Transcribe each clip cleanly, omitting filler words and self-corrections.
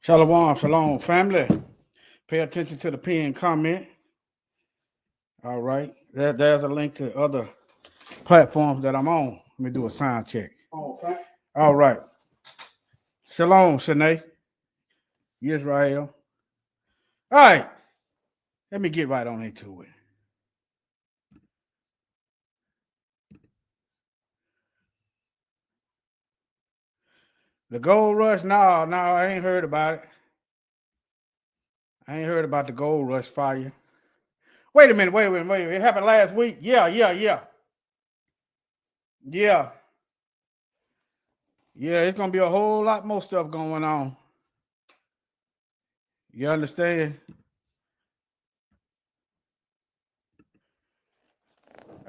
Shalom, shalom, family. Pay attention to the pinned comment. All right. There's a link to other platforms that I'm on. Let me do a sound check. All right. Shalom, Shanae. Israel. All right. Let me get right on into it. The gold rush, no, I ain't heard about it. I ain't heard about the gold rush fire. Wait a minute. It happened last week. Yeah. Yeah, it's going to be a whole lot more stuff going on. You understand?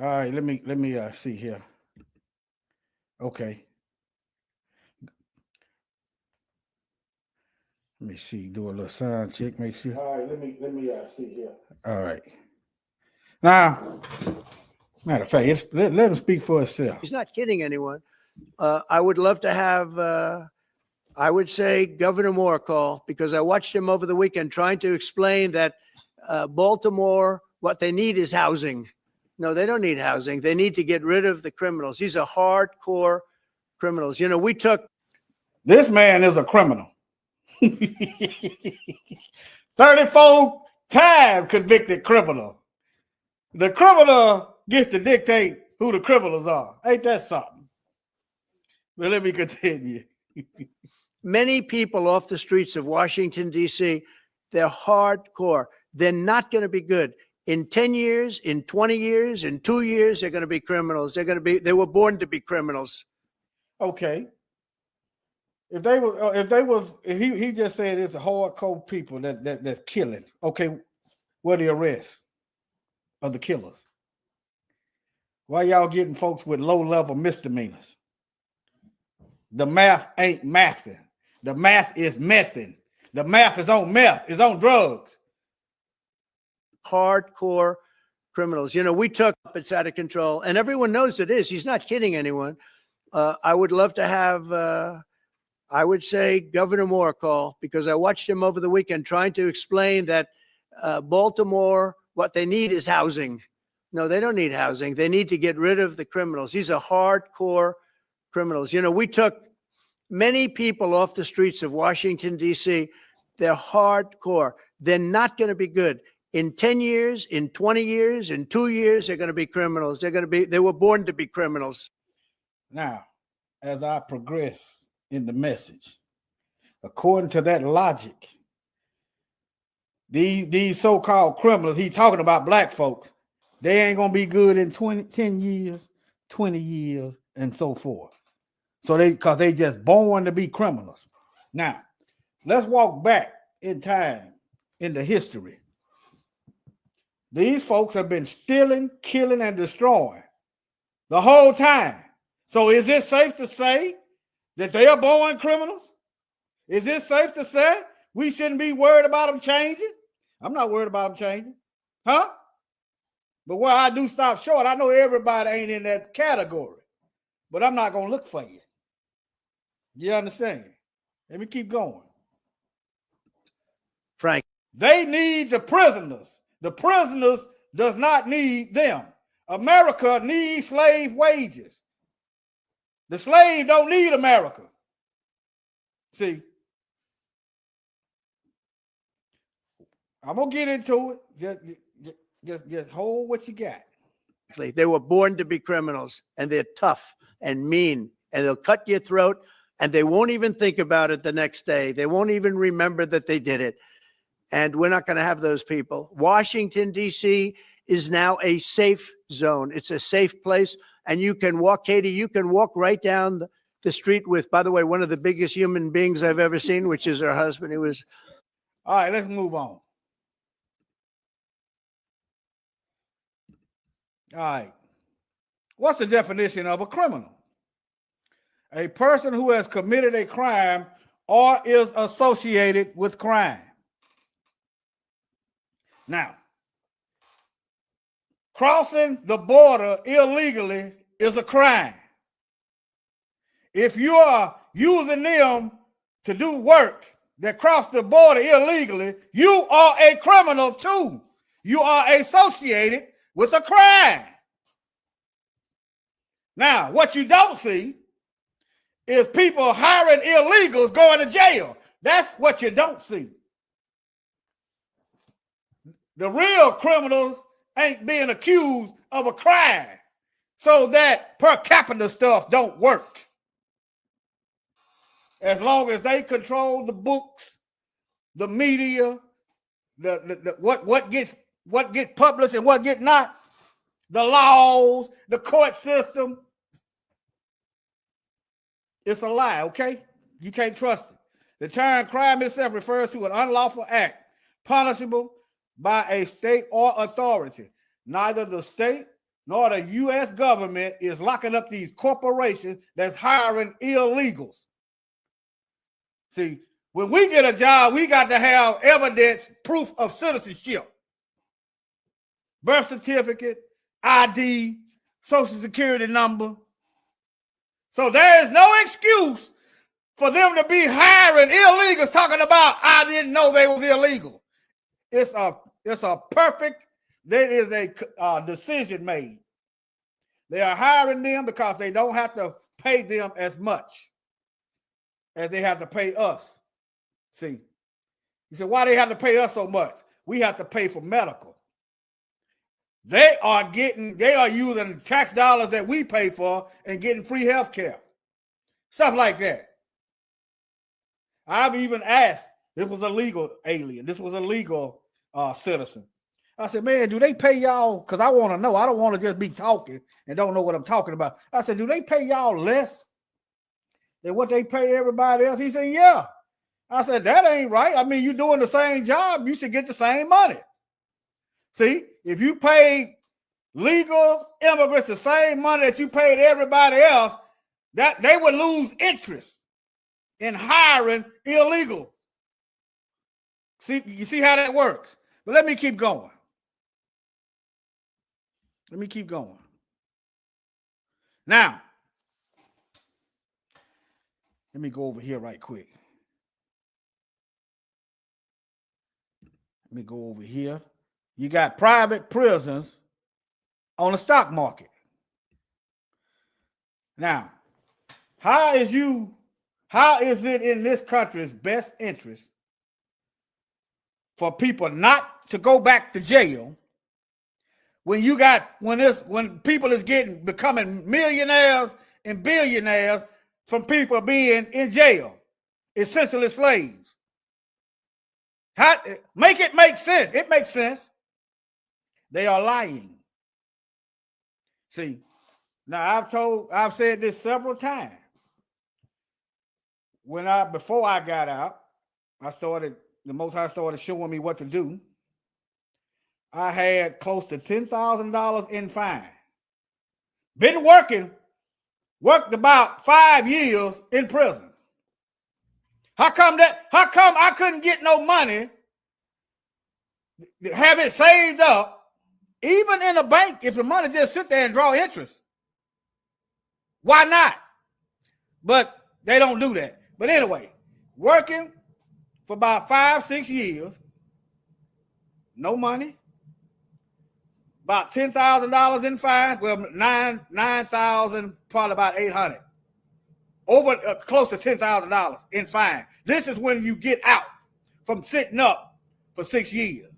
All right, let me see here. Okay. Let me see. Do a little sound check. Make sure. All right. Let me see here. All right. Now, matter of fact, let him speak for himself. He's not kidding anyone. I would love to have, I would say, Governor Moore call, because I watched him over the weekend trying to explain that Baltimore, what they need is housing. No, they don't need housing. They need to get rid of the criminals. These are hardcore criminals. You know, we took. This man is a criminal. 34 time convicted criminal. The criminal gets to dictate who the criminals are. Ain't that something? But let me continue. Many people off the streets of Washington, D.C., they're hardcore. They're not going to be good. In 10 years, in 20 years, in 2 years, they're going to be criminals. They were born to be criminals. Okay. If he just said it's hardcore people that's killing. Okay, where the arrest of the killers? Why y'all getting folks with low-level misdemeanors? The math ain't mathing. The math is mething. The math is on meth. It's on drugs. Hardcore criminals. You know, we took it's out of control, and everyone knows it is. He's not kidding anyone. I would love to have, I would say, Governor Moore call, because I watched him over the weekend trying to explain that Baltimore, what they need is housing. No, they don't need housing. They need to get rid of the criminals. These are hardcore criminals. You know, we took many people off the streets of Washington, D.C. They're hardcore. They're not going to be good. In 10 years, in 20 years, in 2 years, they're going to be criminals. They were born to be criminals. Now, as I progress in the message, according to that logic, these so-called criminals, he's talking about black folks, they ain't going to be good in 10 years, 20 years, and so forth. So because they just born to be criminals. Now, let's walk back in time into history. These folks have been stealing, killing, and destroying the whole time. So is it safe to say that they are born criminals? Is it safe to say we shouldn't be worried about them changing? I'm not worried about them changing. Huh? But where I do stop short, I know everybody ain't in that category. But I'm not going to look for you. You understand? Let me keep going. Frank. They need the prisoners. The prisoners does not need them. America needs slave wages. The slave don't need America. See, I'm going to get into it. Just hold what you got. They were born to be criminals, and they're tough and mean, and they'll cut your throat, and they won't even think about it the next day. They won't even remember that they did it. And we're not going to have those people. Washington, D.C. is now a safe zone. It's a safe place. And you can walk, Katie, you can walk right down the street with, by the way, one of the biggest human beings I've ever seen, which is her husband. He was. All right, let's move on. All right. What's the definition of a criminal? A person who has committed a crime or is associated with crime. Now, crossing the border illegally is a crime. If you are using them to do work, that cross the border illegally, you are a criminal too. You are associated with a crime. Now, what you don't see is people hiring illegals going to jail. That's what you don't see. The real criminals ain't being accused of a crime, so that per capita stuff don't work. As long as they control the books, the media, what gets published and what gets not, the laws, the court system, it's a lie, okay? You can't trust it. The term crime itself refers to an unlawful act punishable by a state or authority. Neither the state nor the U.S. government is locking up these corporations that's hiring illegals. See, when we get a job, we got to have evidence, proof of citizenship. Birth certificate, ID, social security number. So there is no excuse for them to be hiring illegals talking about, I didn't know they was illegal. It's a perfect, there is a decision made. They are hiring them because they don't have to pay them as much as they have to pay us. See, you said, why they have to pay us so much? We have to pay for medical. They are using tax dollars that we pay for and getting free health care. Stuff like that. I've even asked, this was a legal alien, this was a legal citizen. I said, man, do they pay y'all? Because I want to know. I don't want to just be talking and don't know what I'm talking about. I said, do they pay y'all less than what they pay everybody else? He said, yeah. I said, that ain't right. I mean, you're doing the same job. You should get the same money. See, if you paid legal immigrants the same money that you paid everybody else, that they would lose interest in hiring illegal. See, you see how that works? But let me keep going. Now, let me go over here right quick. Let me go over here. You got private prisons on the stock market. Now, how is it in this country's best interest for people not to go back to jail when people is becoming millionaires and billionaires from people being in jail, essentially slaves? Make it make sense. It makes sense. They are lying. See, now I've said this several times. Before I got out, the Most High started showing me what to do. I had close to $10,000 in fine. Been worked about 5 years in prison. How come I couldn't get no money, have it saved up, even in a bank, if the money just sit there and draw interest? Why not? But they don't do that. But anyway, working for about 5-6 years, no money, about $10,000 in fines, well, 9,000, probably about 800, over close to $10,000 in fine. This is when you get out from sitting up for 6 years.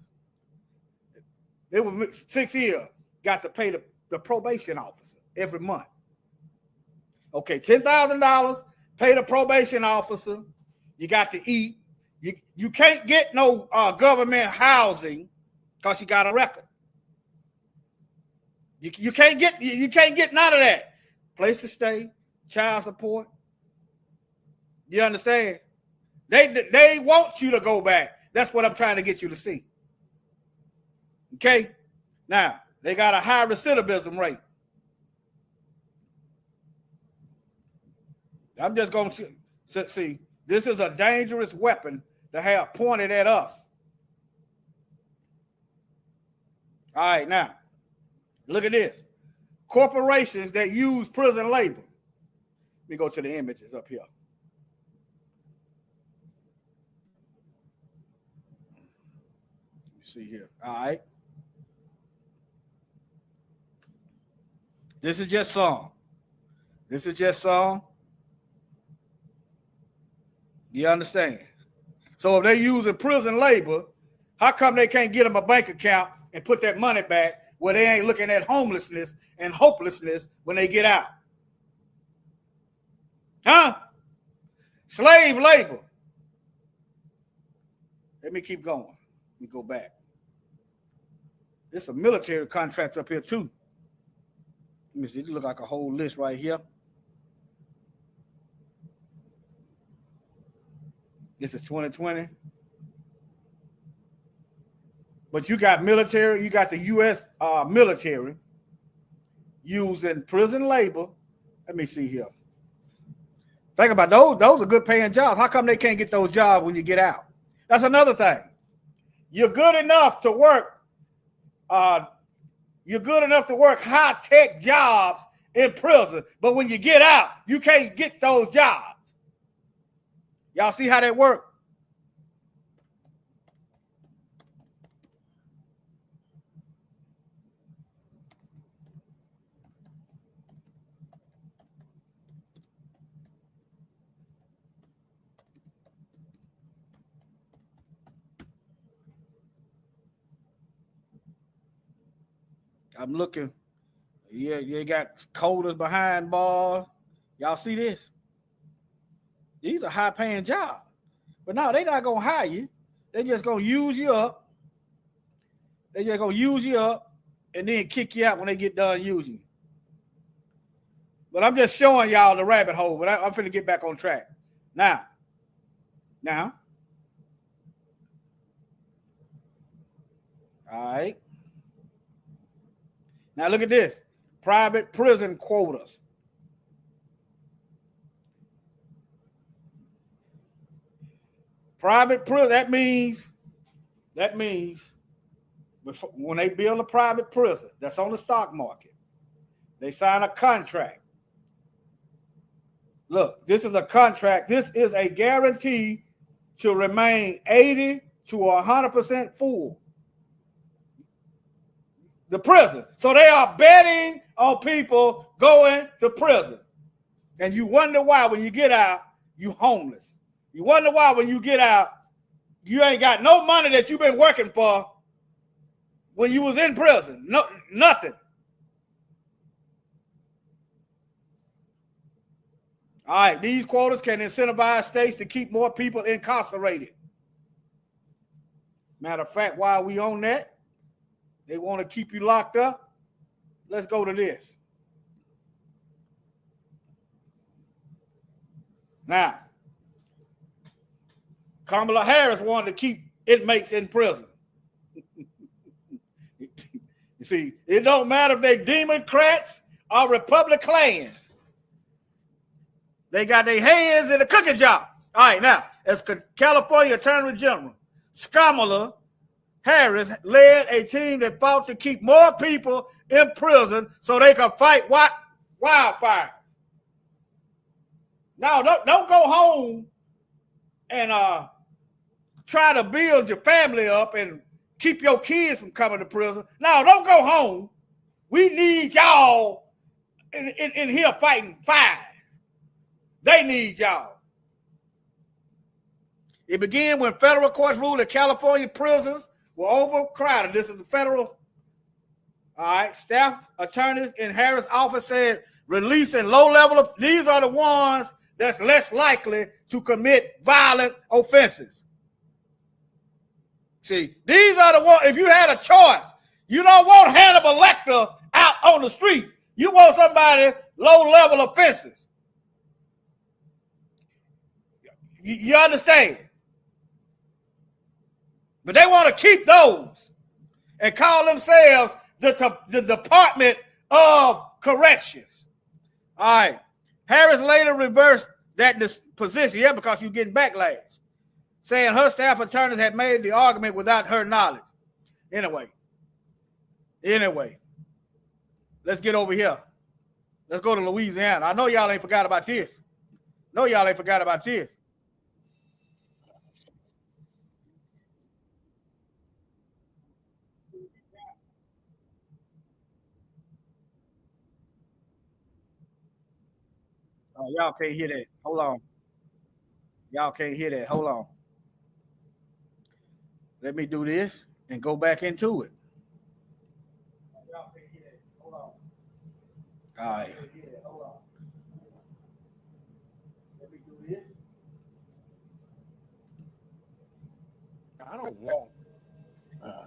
They were 6 years, got to pay the probation officer every month. Okay, $10,000, pay the probation officer. You got to eat. You can't get no government housing because you got a record. You can't get none of that. Place to stay, child support. You understand? They want you to go back. That's what I'm trying to get you to see. Okay? Now, they got a high recidivism rate. I'm just going to see, this is a dangerous weapon to have pointed at us. All right, now, look at this. Corporations that use prison labor. Let me go to the images up here. see here. All right. This is just some. This is just some. You understand? So if they're using prison labor, how come they can't get them a bank account and put that money back where they ain't looking at homelessness and hopelessness when they get out? Huh? Slave labor. Let me keep going. Let me go back. There's some military contracts up here too. Let me see. It look like a whole list right here. This is 2020. But you got military, you got the U.S. Military using prison labor. Let me see here. Think about those. Those are good paying jobs. How come they can't get those jobs when you get out? That's another thing. You're good enough to work. You're good enough to work high-tech jobs in prison, but when you get out, you can't get those jobs. Y'all see how that works? I'm looking. Yeah, you got coders behind bars. Y'all see this? These are high-paying jobs. But no, they're not going to hire you. They're just going to use you up. They're just going to use you up and then kick you out when they get done using you. But I'm just showing y'all the rabbit hole, but I'm finna get back on track. Now. All right. Now look at this. Private prison quotas. Private prison, that means before, when they build a private prison that's on the stock market, they sign a contract. Look, this is a contract. This is a guarantee to remain 80 to 100% full. The prison. So they are betting on people going to prison. And you wonder why when you get out, you homeless. You wonder why when you get out, you ain't got no money that you've been working for when you was in prison. No, nothing. All right, these quotas can incentivize states to keep more people incarcerated. Matter of fact, while we on that, they want to keep you locked up. Let's go to this. Now, Kamala Harris wanted to keep inmates in prison. You see, it don't matter if they Democrats or Republicans. They got their hands in the cooking jar. All right, now, as California Attorney General, Kamala Harris led a team that fought to keep more people in prison so they could fight wildfires. Now, don't go home and try to build your family up and keep your kids from coming to prison. No, don't go home. We need y'all in here fighting fires. They need y'all. It began when federal courts ruled that California prisons were overcrowded. This is the federal. All right. Staff attorneys in Harris' office said releasing low-level. These are the ones that's less likely to commit violent offenses. See, these are the ones. If you had a choice, you don't want Hannibal Lecter out on the street. You want somebody low-level offenses. You understand? But they want to keep those and call themselves the Department of Corrections. All right. Harris later reversed that position, because you're getting backlash, saying her staff attorneys had made the argument without her knowledge. Anyway, let's get over here. Let's go to Louisiana. I know y'all ain't forgot about this. Oh, y'all can't hear that. Hold on. Y'all can't hear that. Hold on. Let me do this and go back into it. Y'all can't hear that. Hold on. All right. Hold on. Let me do this. I don't want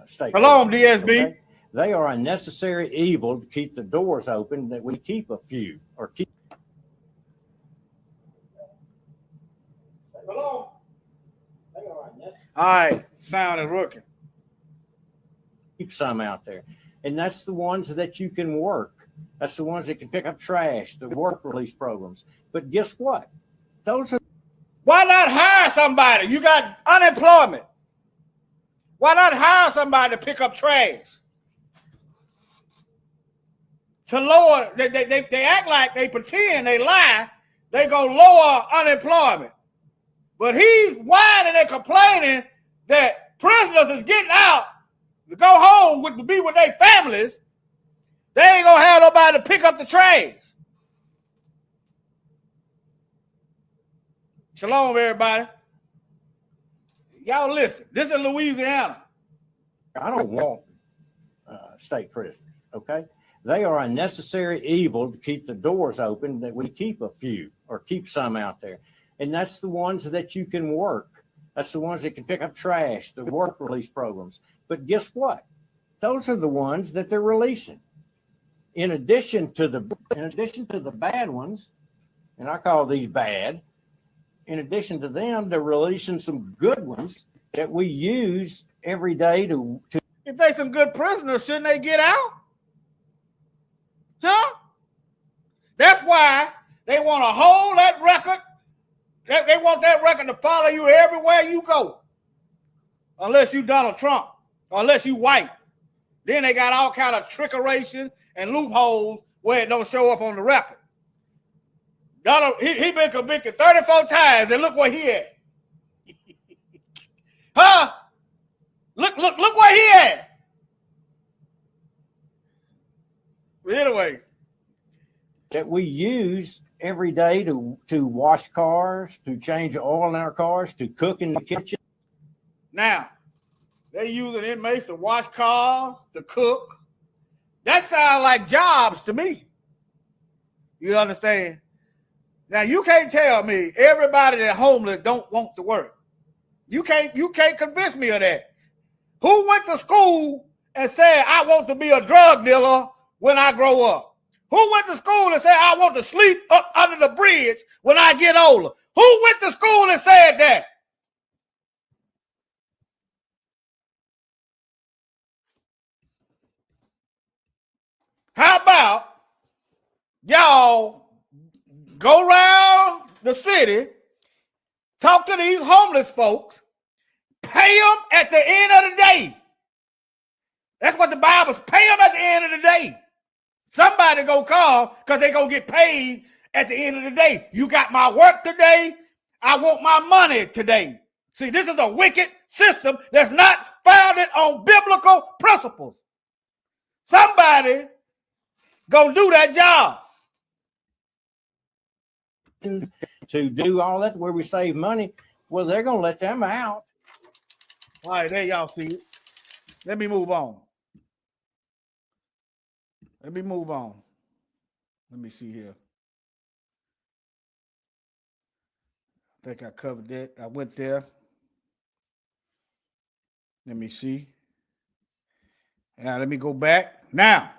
state. Shalom, prisoners, DSB. okay? They are a necessary evil to keep the doors open, that we keep a few or keep. Hello. All right, sound is working. Keep some out there. And that's the ones that you can work. That's the ones that can pick up trash, the work release programs. But guess what? Those are. Why not hire somebody? You got unemployment. Why not hire somebody to pick up trash? To lower, they act like they pretend, they lie, they go lower unemployment. But he's whining and complaining that prisoners is getting out to go home to be with their families. They ain't gonna have nobody to pick up the trash. Shalom, everybody. Y'all listen. This is Louisiana. I don't want state prisoners, okay? They are a necessary evil to keep the doors open, that we keep a few or keep some out there. And that's the ones that you can work. That's the ones that can pick up trash, the work release programs. But guess what? Those are the ones that they're releasing. In addition to the bad ones, and I call these bad, in addition to them, they're releasing some good ones that we use every day to. If they some good prisoners, shouldn't they get out? Huh? That's why they want to hold that record. They want that record to follow you everywhere you go. Unless you Donald Trump, or unless you white. Then they got all kind of trickeration and loopholes where it don't show up on the record. Donald, he been convicted 34 times, and look where he at. Huh? Look where he at. But anyway. That we use every day to wash cars, to change oil in our cars, to cook in the kitchen. Now, they using inmates to wash cars, to cook. That sounds like jobs to me. You understand? Now, you can't tell me everybody that's homeless don't want to work. You can't convince me of that. Who went to school and said, I want to be a drug dealer when I grow up? Who went to school and said, I want to sleep up under the bridge when I get older? Who went to school and said that? How about y'all go around the city, talk to these homeless folks, pay them at the end of the day. That's what the Bible's pay them at the end of the day. Somebody gonna come because they gonna get paid at the end of the day. You got my work today. I want my money today. See, this is a wicked system that's not founded on biblical principles. Somebody gonna do that job. To do all that where we save money, well, they're gonna let them out. All right, there y'all see it. Let me move on. Let me see here. I think I covered that. I went there. Let me see. Now, let me go back. Now,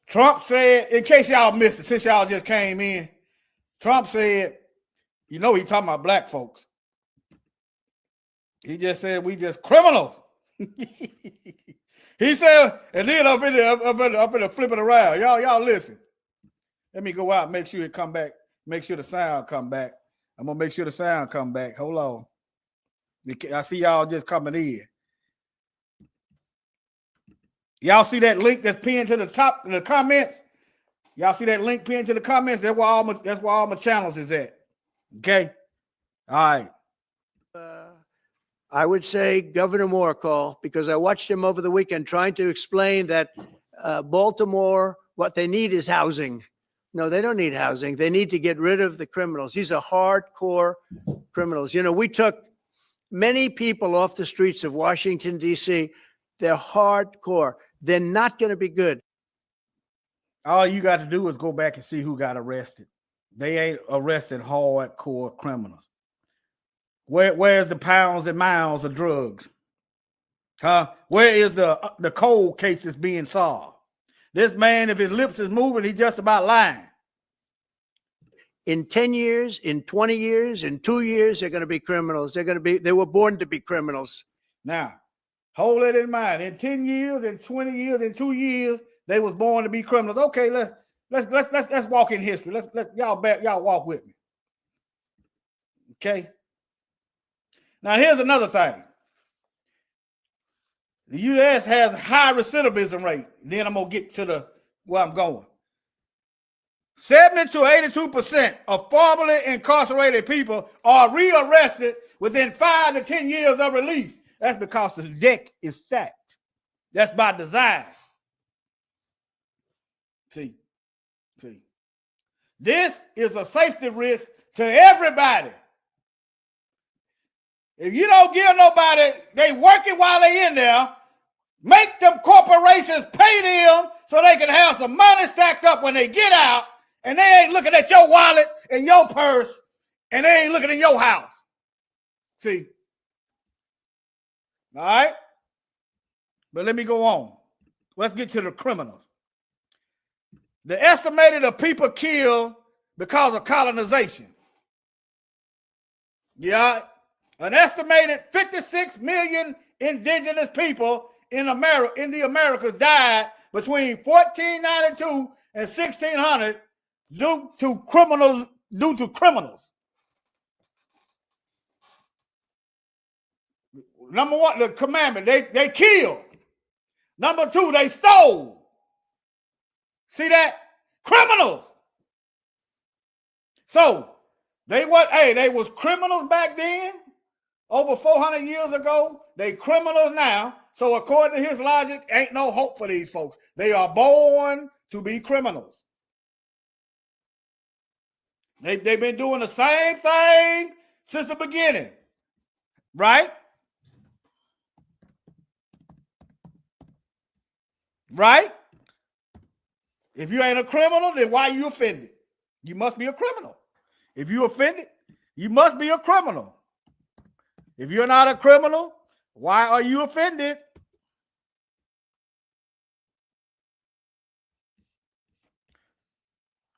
Trump said, in case y'all missed it, since y'all just came in, Trump said, you know, he talking about black folks. He just said, we just criminals. He said, and then up in the flipping around. Y'all listen. Let me go out, make sure it come back. Make sure the sound come back. I'm gonna make sure the sound come back. Hold on. I see y'all just coming in. Y'all see that link that's pinned to the top in the comments? Y'all see that link pinned to the comments? That's where all my channels is at. Okay. All right. I would say Governor Moore call, because I watched him over the weekend trying to explain that Baltimore, what they need is housing, No, they don't need housing. They need to get rid of the criminals. These are hardcore criminals. You know, we took many people off the streets of Washington, D.C. They're hardcore. They're not going to be good. All you got to do is go back and see who got arrested. They ain't arrested hardcore criminals. Where's the pounds and miles of drugs? Huh? Where is the cold cases being solved? This man, if his lips is moving, he's just about lying. In 10 years, in 20 years, in 2 years, they're going to be criminals. They were born to be criminals. Now, hold it in mind. In 10 years, in 20 years, in 2 years, they was born to be criminals. Okay, let's walk in history. Let y'all walk with me. Okay. Now here's another thing. The U.S. has a high recidivism rate. Then I'm gonna get to where I'm going. 70 to 82% of formerly incarcerated people are rearrested within 5 to 10 years of release. That's because the deck is stacked. That's by design. See, this is a safety risk to everybody. If you don't give nobody, they working while they in there, make them corporations pay them so they can have some money stacked up when they get out, and they ain't looking at your wallet and your purse, and they ain't looking in your house. See? All right? But let me go on. Let's get to the criminals. The estimated of people killed because of colonization. Yeah. An estimated 56 million indigenous people in the Americas died between 1492 and 1600 due to criminals. Number one, the commandment, they killed. Number two, they stole. See that? Criminals. So they was criminals back then. Over 400 years ago, they criminals now. So according to his logic, ain't no hope for these folks. They are born to be criminals. They've been doing the same thing since the beginning, right? Right? If you ain't a criminal, then why are you offended? You must be a criminal. If you offended, you must be a criminal. If you're not a criminal, why are you offended?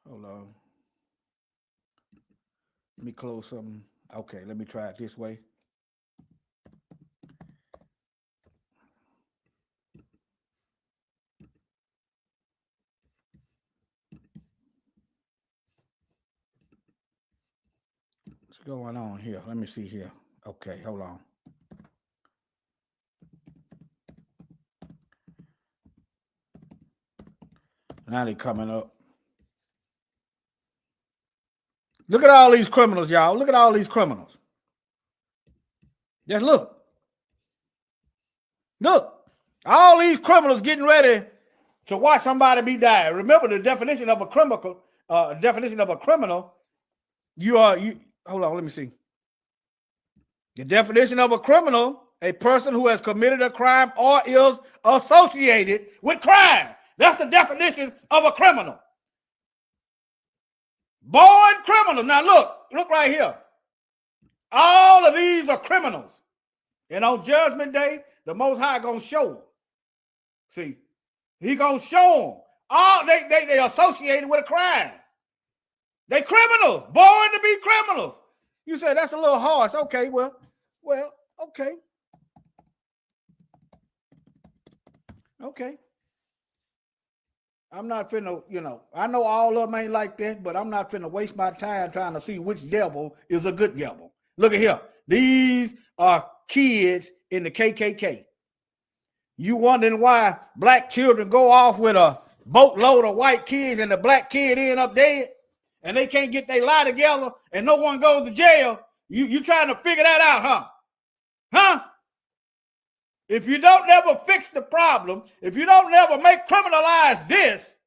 Hold on. Let me close something. Okay, let me try it this way. What's going on here? Let me see here. Okay, hold on. Now they coming up. Look at all these criminals, y'all. Look at all these criminals. Just look. Look. All these criminals getting ready to watch somebody be died. Remember the definition of a criminal. Hold on, let me see. The definition of a criminal, a person who has committed a crime or is associated with crime. That's the definition of a criminal. Born criminals. Now look right here. All of these are criminals. And on Judgment Day, the Most High gonna show them. See, he gonna show them. All they associated with a crime. They criminals, born to be criminals. You say that's a little harsh. Okay, well, okay. Okay. I'm not finna, I know all of them ain't like that, but I'm not finna waste my time trying to see which devil is a good devil. Look at here. These are kids in the KKK. You wondering why black children go off with a boatload of white kids and the black kid end up dead and they can't get their lie together and no one goes to jail? You trying to figure that out, huh? If you don't never fix the problem, if you don't never make criminalize this,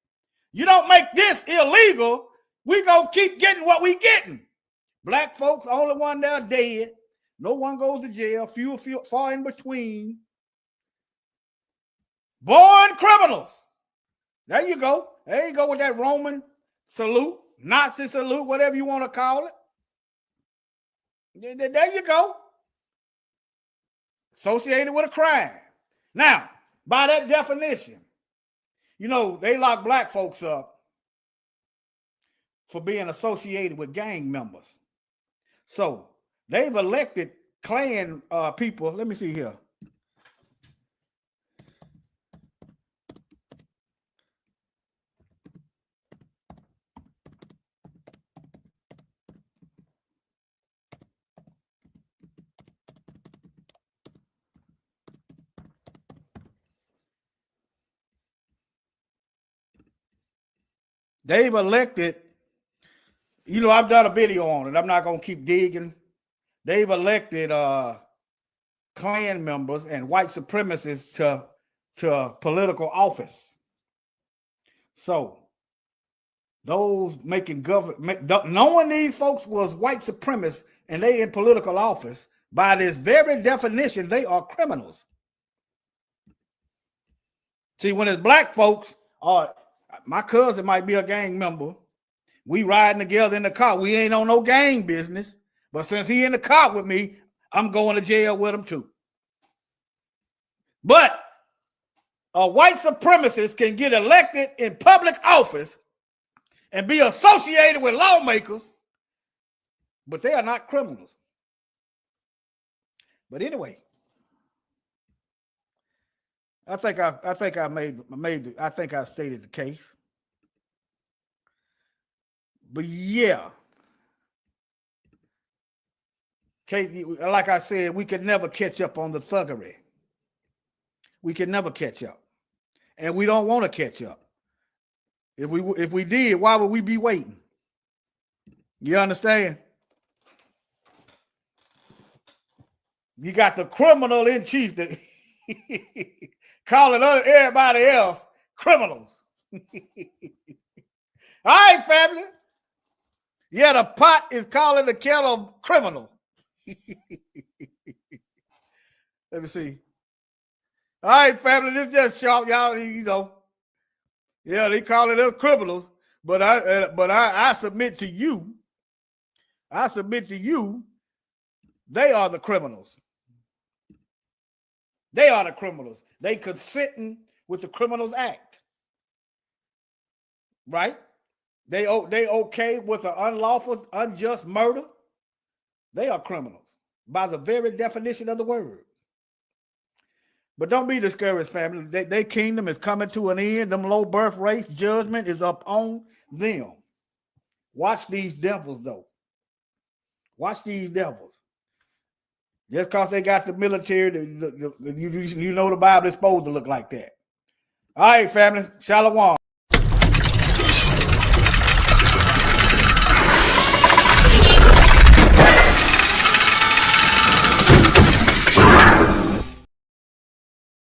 You don't make this illegal, we gonna keep getting what we getting. Black folks, only one there dead. No one goes to jail. Few far in between. Born criminals. There you go. There you go with that Roman salute, Nazi salute, whatever you want to call it. There you go. Associated with a crime. Now, by that definition, you know, they lock black folks up for being associated with gang members. So they've elected Klan people. Let me see here. They've elected, you know, I've done a video on it. I'm not going to keep digging. They've elected Klan members and white supremacists to political office. So those making government, knowing these folks was white supremacists and they in political office, by this very definition, they are criminals. See, when it's black folks, my cousin might be a gang member. We riding together in the car. We ain't on no gang business. But since he in the car with me, I'm going to jail with him too. But a white supremacist can get elected in public office and be associated with lawmakers, but they are not criminals. But anyway, I think I stated the case. But yeah, Kate, like I said, we could never catch up on the thuggery. We can never catch up, and we don't want to catch up. If we did, why would we be waiting? You understand? You got the criminal in chief that calling everybody else criminals. All right, family. Yeah, the pot is calling the kettle criminal. Let me see. All right, family, this just short, y'all. You know, yeah, they calling us criminals, but I submit to you. I submit to you. They are the criminals. They are the criminals. They consenting with the Criminals Act, right? They okay with the unlawful, unjust murder. They are criminals by the very definition of the word. But don't be discouraged, family. Their kingdom is coming to an end. Them low birth rates, judgment is up on them. Watch these devils, though. Watch these devils. Just because they got the military, you know the Bible is supposed to look like that. All right, family. Shalom.